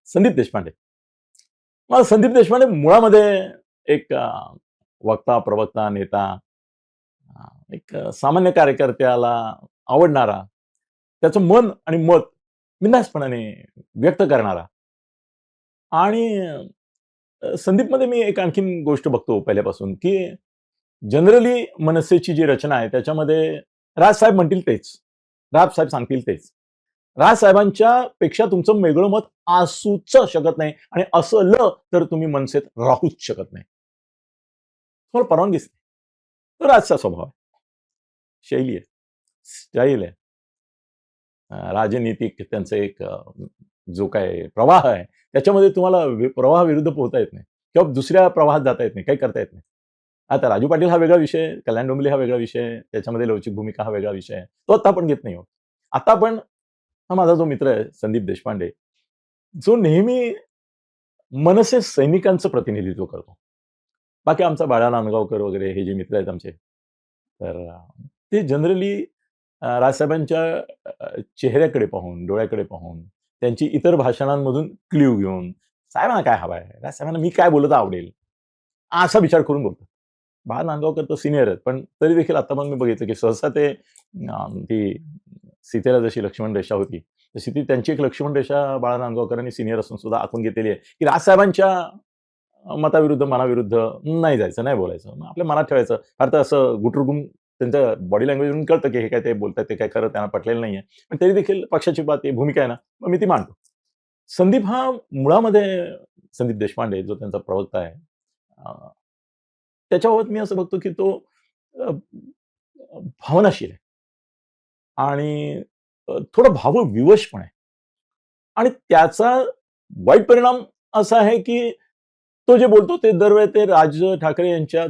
संदीप देशपांडे. मला संदीप देशपांडे मुळामध्ये एक वक्ता, प्रवक्ता, नेता, एक सामान्य कार्यकर्त्याला आवडणारा, त्याचं मन आणि मत बिनधास्तपणाने व्यक्त करणारा आणि संदीपमध्ये मी एक आणखीन गोष्ट बघतो पहिल्यापासून, की जनरली मनसेची जी रचना आहे त्याच्यामध्ये राजसाहेब म्हणतील तेच, राजसाहेब सांगतील तेच. राजसाहेबांच्या पेक्षा तुमचं वेगळं मत असूच शकत नाही आणि असलं तर तुम्ही मनसेत राहूच शकत नाही. तुम्हाला परवानगीच नाही. तो राजचा स्वभाव आहे, शैली आहे, स्टाईल आहे. राजनीतिक त्यांचं एक जो काय प्रवाह आहे त्याच्यामध्ये तुम्हाला प्रवाहाविरुद्ध पोहता येत नाही किंवा दुसऱ्या प्रवाहात जाता येत नाही, काही करता येत नाही. आता राजू पाटील हा वेगळा विषय, कल्याण डोंबिवली हा वेगळा विषय, त्याच्यामध्ये लवचिक भूमिका हा वेगळा विषय आहे. तो आता आपण घेत नाही आहोत. आता आपण हा माझा जो मित्र आहे संदीप देशपांडे, जो नेहमी मनसे सैनिकांचं प्रतिनिधित्व करतो. बाकी आमचा बाळा नांदगावकर वगैरे हे जे मित्र आहेत आमचे, तर ते जनरली राजसाहेबांच्या चेहऱ्याकडे पाहून, डोळ्याकडे पाहून, त्यांची इतर भाषणांमधून क्ल्यू घेऊन, साहेबांना काय हवं आहे, राजसाहेबांना मी काय बोलत आवडेल, असा विचार करून बोलतात. बाळा नांदगावकर तर सिनियर आहेत, पण तरी देखील आता मग मी बघितलं की सहसा ते ती सीतेला जशी लक्ष्मण रेषा होती तशी ती त्यांची एक लक्ष्मण रेषा बाळा नांदगावकरांनी सिनियर असून सुद्धा आखून घेतलेली आहे, की राजसाहेबांच्या मताविरुद्ध, मनाविरुद्ध नाही जायचं, नाही बोलायचं. मग आपल्या मनात ठेवायचं. फार तर असं गुटुरगुम त्यांच्या बॉडी लँग्वेजवरून कळतं की हे काय ते बोलतात ते काय खरं त्यांना पटलेलं नाहीये. पण तरी देखील पक्षाची बात आहे, भूमिका आहे ना, मग मी ती मांडतो. संदीप हा मुळामध्ये संदीप देशपांडे जो त्यांचा प्रवक्ता आहे, त्याच्याबाबत मी असं बघतो की तो अ, भावनाशील आहे आणि थोडा भावविवश पण आहे. आणि त्याचा वाईट परिणाम असा आहे की तो जे बोलतो ते दरवेळी ते राज ठाकरे यांच्या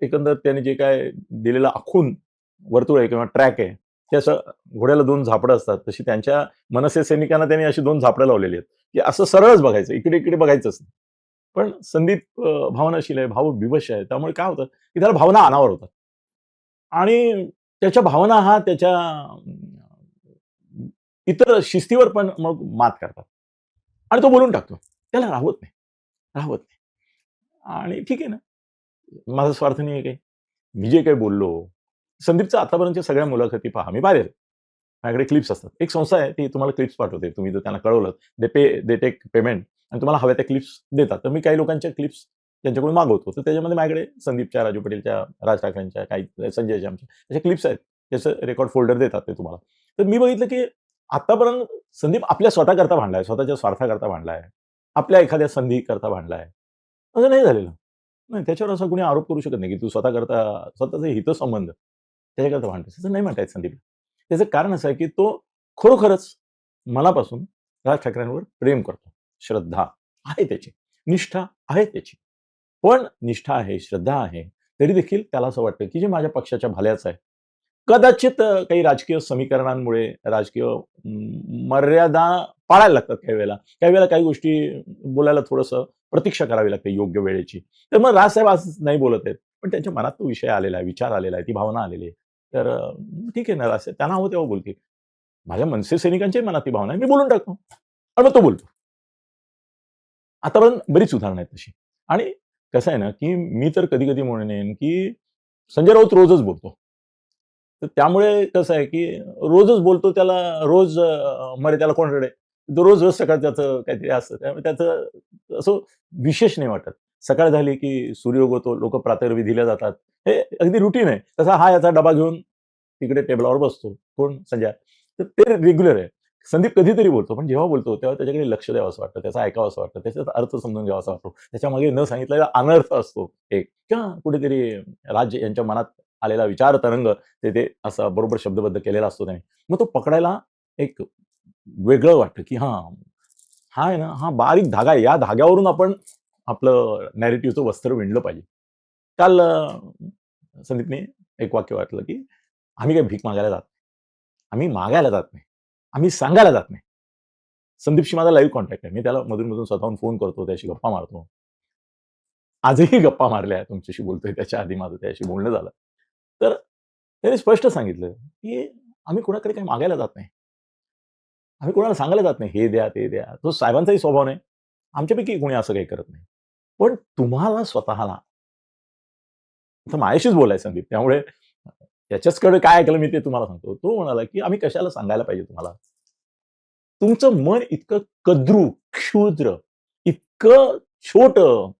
एकंदर त्याने जे काय दिलेलं आखून वर्तुळ आहे किंवा ट्रॅक आहे, ते असं घोड्याला 2 झापडं असतात, तशी त्यांच्या मनसे सैनिकांना त्यांनी अशी 2 झापडं लावलेली आहेत, की असं सरळच बघायचं, इकडे-इकडे बघायचंच नाही. पण संदीप भावनाशील आहे, भावविवश आहे. त्यामुळे काय होतं, की त्याला भावना अनावर होतात. आणि त्याच्या भावना हा त्याच्या इतर शिस्तीवर पण मग मात करतात. आणि तो बोलून टाकतो. त्याला राहवत नाही, राहवत नाही. आणि ठीक आहे ना, माझा स्वार्थ नाही आहे काही. मी जे काही बोललो, संदीपच्या आतापर्यंतच्या सगळ्या मुलाखती पहा, मी पाहिलेत. माझ्याकडे क्लिप्स असतात. एक संस्था आहे, ती तुम्हाला क्लिप्स पाठवते. तुम्ही जर त्यांना कळवलंत, दे टेक पेमेंट आणि तुम्हाला हव्या त्या क्लिप्स देतात. तर मी काही लोकांच्या क्लिप्स त्यांच्याकडून मागवतो. तर त्याच्यामध्ये माझ्याकडे संदीपच्या, राजू पटेलच्या, राज ठाकरेंच्या, काही संजयच्या आमच्या अशा क्लिप्स आहेत. त्याचं रेकॉर्ड फोल्डर देतात ते तुम्हाला. तर मी बघितलं, की आतापर्यंत संदीप आपल्या स्वतःकरता भांडलाय, स्वतःच्या स्वार्थाकरता भांडलाय, आपल्या एखाद्या संधीकरता भांडलाय. असं नाही झालेलं. नाही, त्याच्यावर असा कुणी आरोप करू शकत नाही, की तू स्वतःकरता स्वतःचे हितसंबंध त्याच्याकरता भांडतोस. असं नाही म्हणता येत संदीपला. त्याचं कारण असं आहे, की तो खरोखरच मनापासून राज ठाकरेंवर प्रेम करतो. श्रद्धा आहे त्याची, निष्ठा आहे त्याची. पण निष्ठा आहे, श्रद्धा आहे, तरी देखील त्याला असं वाटतं, की जे माझ्या पक्षाच्या भल्याचं आहे. कदाचित काही राजकीय समीकरणांमुळे, राजकीय मर्यादा पाळायला लागतात काही वेळेला. काही वेळेला काही गोष्टी बोलायला थोडंसं प्रतीक्षा करावी लागते योग्य वेळेची. तर मग राजसाहेब असं नाही बोलत आहेत. पण त्यांच्या मनात तो विषय आलेला आहे, विचार आलेला आहे, ती भावना आलेली आहे. तर ठीक आहे ना, राजसाहेब त्यांना हवं तेव्हा बोलतील. माझ्या मनसे सैनिकांच्याही मनात ती भावना आहे. मी बोलून टाकतो आणि मग तो बोलतो. आतापर्यंत बरीच उदाहरणं आहेत तशी. आणि कसं आहे ना, की मी तर कधी-कधी म्हणेन, की संजय राऊत रोजच बोलतो. तर त्यामुळे कसं आहे, की रोजच बोलतो त्याला रोज मरे त्याला कोण रडे? तो रोज-रोज सकाळी त्याचं काहीतरी असतं. त्यामुळे त्याचं असं विशेष नाही वाटत. सकाळ झाली, की सूर्य उगवतो, लोकं प्रातर्विधीला जातात. हे अगदी रुटीन आहे. तसा हा याचा डबा घेऊन तिकडे टेबलावर बसतो. कोण? संजय. तर ते रेग्युलर आहे. संदीप कधीतरी बोलतो, पण जेव्हा बोलतो तेव्हा त्याच्याकडे लक्ष द्यावंसं वाटतं, त्याचं ऐकावंसं वाटतं, त्याचा अर्थ समजून घ्यावासा वाटतो. त्याच्यामागे न सांगितलेला अनर्थ असतो एक किंवा कुठेतरी राज्य यांच्या मनात आलेला विचार तरंग ते असा बरोबर शब्दबद्ध केलेला असतो त्याने. मग तो पकडायला एक वेगळं वाटतं, की हां, हा आहे ना, हा बारीक धागा आहे. या धाग्यावरून आपण आपलं नॅरेटिव्हचं वस्त्र विणलं पाहिजे. काल संदीपने एक वाक्य वाटलं, की आम्ही काही भीक मागायला जात नाही. आम्ही मागायला जात नाही. आम्ही सांगायला जात नाही. संदीपशी माझा लाईव्ह कॉन्टॅक्ट आहे. मी त्याला मधून-मधून स्वतःहून फोन करतो, त्याच्याशी गप्पा मारतो. आजही गप्पा मारल्या तुमच्याशी बोलतोय त्याच्या आधी माझं त्याच्याशी बोलणं झालं. तर त्याने स्पष्ट सांगितलं, की आम्ही कोणाकडे काही मागायला जात नाही. आम्ही कोणाला सांगायला जात नाही, हे द्या, ते द्या. तो साहेबांचाही स्वभाव नाही. आमच्यापैकी कोणी असं काही करत नाही. पण तुम्हाला स्वतःला आता माझ्याशीच बोलायचं संदीप. त्यामुळे त्याच्याचकडे काय ऐकलं मी ते तुम्हाला सांगतो. तो म्हणाला, की "आम्ही कशाला सांगायला पाहिजे तुम्हाला? तुमचं मन इतकं कद्रू, क्षुद्र, इतकं छोटं,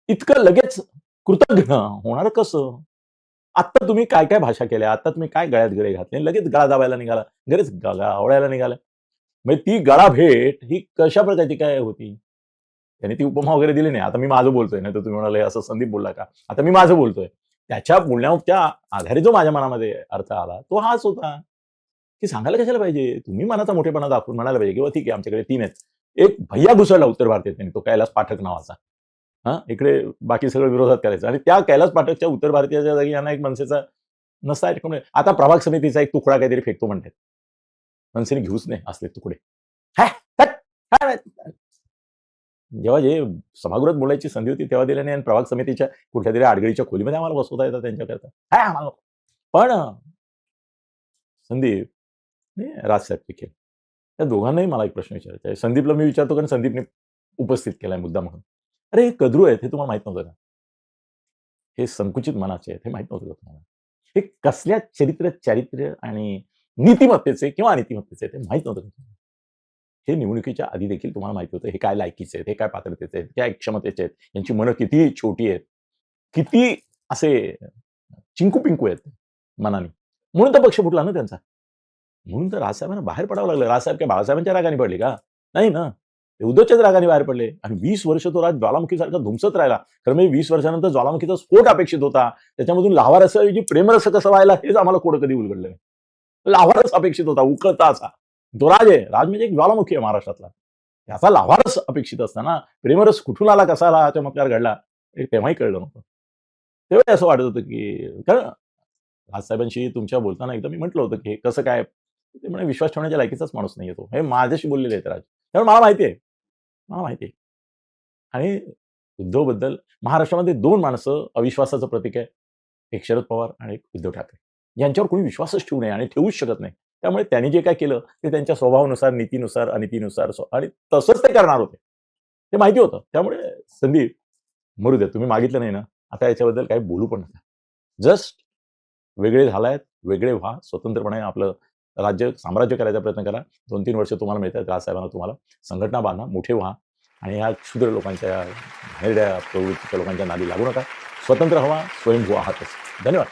इतकं लगेच कृतघ्न होणार कसं? आत्ता तुम्ही काय-काय भाषा केल्या, आत्ता तुम्ही काय गळ्यात गळे घातले, लगेच गळा दाबायला निघाला, लगेच गळा आवळायला निघाला." म्हणजे ती गळाभेट ही कशा प्रकारची काय होती? त्याने ती उपमा वगैरे दिली नाही. आता मी माझं बोलतोय, नाही तर तुम्ही म्हणाले असं संदीप बोलला का? आता मी माझं बोलतोय. त्याच्या बोलण्याच्या आधारे जो माझ्या मनामध्ये अर्थ आला, तो हाच होता, की सांगायला कशाला पाहिजे? तुम्ही मनाचा मोठेपणा दाखवून म्हणायला पाहिजे, की ठीक आहे आमच्याकडे 3 आहेत. एक भैय्या घुसळला उत्तर भारतीय तो कैलास पाठक नावाचा. हां, इकडे बाकी सगळं विरोधात करायचं आणि त्या कैलास पाठकच्या उत्तर भारतीयाच्या जागी यांना एक मनसेचा नसा आता प्रभाग समितीचा एक तुकडा काहीतरी फेकतो म्हणतात. मनसेने घेऊच नाही असले तुकडे. हॅ, हट, काय जेव्हा जे सभागृहात बोलायची संधी होती तेव्हा दिली नाही आणि प्रभाग समितीच्या कुठल्यातरी आडगळीच्या खोलीमध्ये आम्हाला बसवता येतं त्यांच्याकरता. काय आम्हाला नको. पण संदीप आणि राजसाहेब विखे त्या दोघांनाही मला एक प्रश्न विचारायचा आहे. संदीपला मी विचारतो कारण संदीपने उपस्थित केलाय मुद्दा म्हणून. अरे हे कद्रू आहेत हे तुम्हाला माहित नव्हतं का? हे संकुचित मनाचे आहेत हे माहित नव्हतं का तुम्हाला? हे कसल्या चारित्र्य आणि नीतिमत्तेचे किंवा अनीतिमत्तेचे आहेत हे माहित नव्हतं का तुम्हाला? हे निवडणुकीच्या आधी देखील तुम्हाला माहिती होतं हे काय लायकीचे आहेत, हे काय पात्रतेचे आहेत, काय क्षमतेचे आहेत, यांची मनं किती छोटी आहेत, किती असे चिंकू-पिंकू आहेत मनाने. म्हणून तर पक्ष फुटला ना त्यांचा. म्हणून तर राजसाहेबांना बाहेर पडावं लागलं. राजसाहेब काय बाळासाहेबांच्या रागाने पडले का? नाही ना. ते उद्धवच्याच रागाने बाहेर पडले आणि 20 वर्ष तो राज ज्वालामुखीसारखा धुमसत राहिला. कारण म्हणजे 20 वर्षानंतर ज्वालामुखीचा स्फोट अपेक्षित होता. त्याच्यामध्ये लाव्हारसाऐवजी प्रेमरस कसं व्हायला हेच आम्हाला कोडं कधी उलगडलं नाही. लाव्हारस अपेक्षित होता, उकळता असा. तो राज आहे. राज म्हणजे एक ज्वालामुखी आहे महाराष्ट्रातला. त्याचा लाव्हारस अपेक्षित असताना प्रेमरस कुठून आला, कसा आला, हा चमत्कार घडला, हे तेव्हाही कळलं नव्हतं. तेव्हा असं वाटत होतं, की कारण राजसाहेबांशी तुमच्या बोलताना एकदा मी म्हटलं होतं, की हे कसं काय? ते म्हणे विश्वास ठेवण्याच्या लायकीचाच माणूस नाहीये तो. हे माझ्याशी बोललेले आहेत राज. त्यामुळे मला माहिती आहे. मला माहिती आहे. आणि उद्धवबद्दल महाराष्ट्रामध्ये 2 माणसं अविश्वासाचं प्रतीक आहे. एक शरद पवार आणि एक उद्धव ठाकरे. यांच्यावर कोणी विश्वासच ठेवू नये आणि ठेवूच शकत नाही. त्यामुळे त्यांनी जे काही केलं ते त्यांच्या स्वभावानुसार, नीतीनुसार, अनितीनुसार आणि तसंच ते करणार होते. ते माहिती होतं. त्यामुळे संदीप मरू द्या. तुम्ही मागितलं नाही ना, आता याच्याबद्दल काही बोलू पण नका. जस्ट वेगळे झालायत, वेगळे व्हा, स्वतंत्रपणे आपलं राज्य, साम्राज्य करायचा प्रयत्न करा. 2-3 वर्ष तुम्हाला मिळतात राजसाहेबांना तुम्हाला. संघटना बांधा, मोठे व्हा आणि ह्या क्षुद्र लोकांच्या, घाणेरड्या प्रवृत्तीच्या लोकांच्या नादी लागू नका. स्वतंत्र व्हा, स्वयंभू आहातच. धन्यवाद.